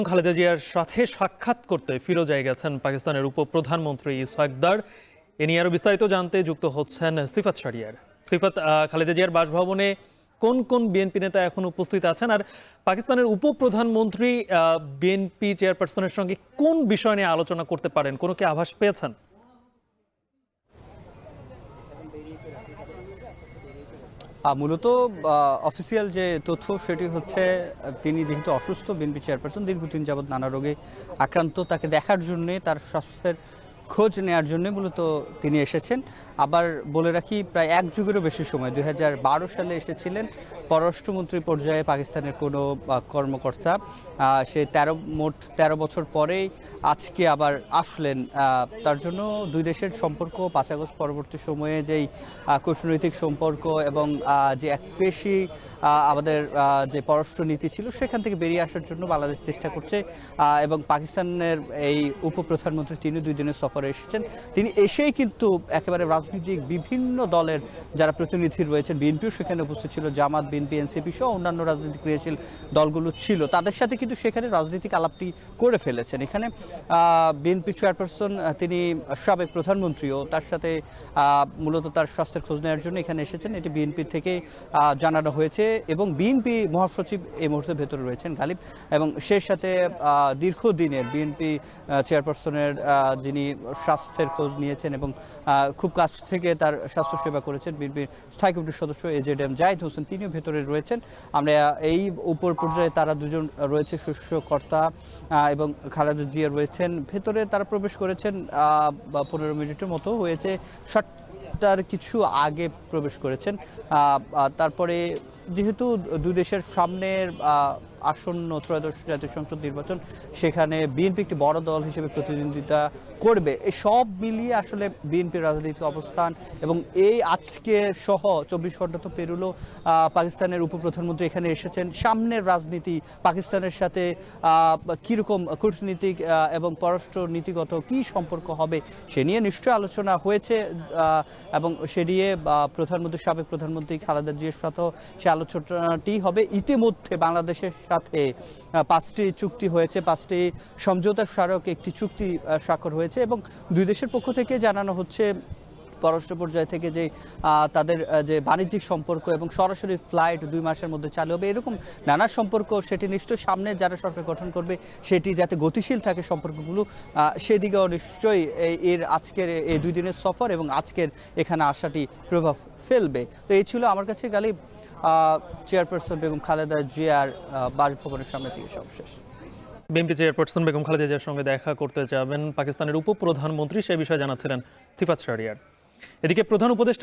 খালেদা জিয়ার সাথে সাক্ষাৎ করতে ফিরোজায় গেছেন পাকিস্তানের উপপ্রধানমন্ত্রী ইসহাক দার। এ নিয়ে আরো বিস্তারিত জানতে যুক্ত হচ্ছেন সিফাত শাহরিয়ার। সিফাত, খালেদা জিয়ার বাসভবনে কোন কোন বিএনপি নেতা এখন উপস্থিত আছেন, আর পাকিস্তানের উপপ্রধানমন্ত্রী বিএনপি চেয়ারপারসনের সঙ্গে কোন বিষয় নিয়ে আলোচনা করতে পারেন, কোনো কি আভাস পেয়েছেন? মূলত অফিসিয়াল যে তথ্য সেটি হচ্ছে, তিনি যেহেতু অসুস্থ, বিএনপি চেয়ারপারসন দীর্ঘদিন যাবৎ নানা রোগে আক্রান্ত, তাকে দেখার জন্যে, তার স্বাস্থ্যের খোঁজ নেওয়ার জন্য মূলত তিনি এসেছেন। আবার বলে রাখি, প্রায় এক যুগেরও বেশি সময় 2012 সালে এসেছিলেন পররাষ্ট্রমন্ত্রী পর্যায়ে পাকিস্তানের কোনো কর্মকর্তা। সে মোট 13 বছর পরেই আজকে আবার আসলেন। তার জন্য দুই দেশের সম্পর্ক 5 আগস্ট পরবর্তী সময়ে যেই কূটনৈতিক সম্পর্ক এবং যে একপেশি আমাদের যে পররাষ্ট্রনীতি ছিল সেখান থেকে বেরিয়ে আসার জন্য বাংলাদেশ চেষ্টা করছে। এবং পাকিস্তানের এই উপপ্রধানমন্ত্রী তিনি 2 দিনের সফরে এসেছেন। তিনি এসেই কিন্তু একেবারে রাজনৈতিক বিভিন্ন দলের যারা প্রতিনিধি রয়েছেন, বিএনপিও সেখানে উপস্থিত ছিল, জামাত, বিএনপি, এনসিপি সহ অন্যান্য রাজনৈতিক ক্রিয়াশীল দলগুলো ছিল, তাদের সাথে কিন্তু সেখানে রাজনৈতিক আলাপটি করে ফেলেছেন। এখানে বিএনপি চেয়ারপারসন তিনি সাবেক প্রধানমন্ত্রীও, তার সাথে মূলত তার স্বাস্থ্যের খোঁজ নেওয়ার জন্য এখানে এসেছেন, এটি বিএনপি থেকে জানানো হয়েছে। এবং বিএনপি মহাসচিব এই মুহূর্তে ভেতরে রয়েছেন গালিব, এবং সেই সাথে দীর্ঘদিনের বিএনপি চেয়ারপারসনের যিনি স্বাস্থ্যের খোঁজ নিয়েছেন এবং খুব কাছ থেকে তার স্বাস্থ্যসেবা করেছেন, বিএনপির স্থায়ী কমিটির সদস্য এজেডএম জাহিদ হোসেন, তিনিও ভেতরে রয়েছেন। আমরা এই উপর পর্যায়ে তারা দুজন রয়েছে, শীর্ষ কর্তা, এবং খালেদা জিয়া রয়েছেন ভেতরে। তারা প্রবেশ করেছেন 15 মিনিটের মতো হয়েছে, 7টার কিছু আগে প্রবেশ করেছেন। তারপরে যেহেতু দুই দেশের সামনের আসন্ন ত্রয়োদশ জাতীয় সংসদ নির্বাচন, সেখানে বিএনপি একটি বড় দল হিসেবে প্রতিদ্বন্দ্বিতা করবে। এই সব মিলিয়ে আসলে বিএনপির রাজনৈতিক অবস্থান, এবং এই আজকে সহ 24 ঘন্টা তো পেরুলো, পাকিস্তানের উপপ্রধানমন্ত্রী এখানে এসেছেন, সামনের রাজনীতি পাকিস্তানের সাথে কীরকম কূটনীতিক এবং পররাষ্ট্র নীতিগত কী সম্পর্ক হবে সে নিয়ে নিশ্চয় আলোচনা হয়েছে। এবং সে নিয়ে প্রধানমন্ত্রী, সাবেক প্রধানমন্ত্রী খালেদা জিয়ার সাথেও সে আলোচনাটি হবে। ইতিমধ্যে বাংলাদেশের সাথে 5টি চুক্তি হয়েছে, 5টি সমঝোতা স্মারক একটি চুক্তি স্বাক্ষর হয়েছে, এবং দুই দেশের পক্ষ থেকে জানানো হচ্ছে পররাষ্ট্র পর্যায় থেকে যে তাদের যে বাণিজ্যিক সম্পর্ক এবং সরাসরি ফ্লাইট 2 মাসের মধ্যে চালু হবে, এরকম নানা সম্পর্ক, সেটি নিশ্চয়ই সামনে যারা সরকার গঠন করবে সেটি যাতে গতিশীল থাকে সম্পর্কগুলো, সেদিকেও নিশ্চয়ই এর আজকের এই 2 দিনের সফর এবং আজকের এখানে আসাটি প্রভাব ফেলবে। তো এই ছিল আমার কাছে গালিব চেয়ারপারসন বেগম খালেদা জিয়ার বাসভবনের সামনে থেকে সবশেষ। বিএনপি চেয়ারপারসন বেগম খালেদা জিয়ার সঙ্গে দেখা করতে যাবেন পাকিস্তানের উপপ্রধানমন্ত্রী, সে বিষয়ে জানাচ্ছিলেন সিফাত শাহরিয়ার। এদিকে প্রধান উপদেষ্টা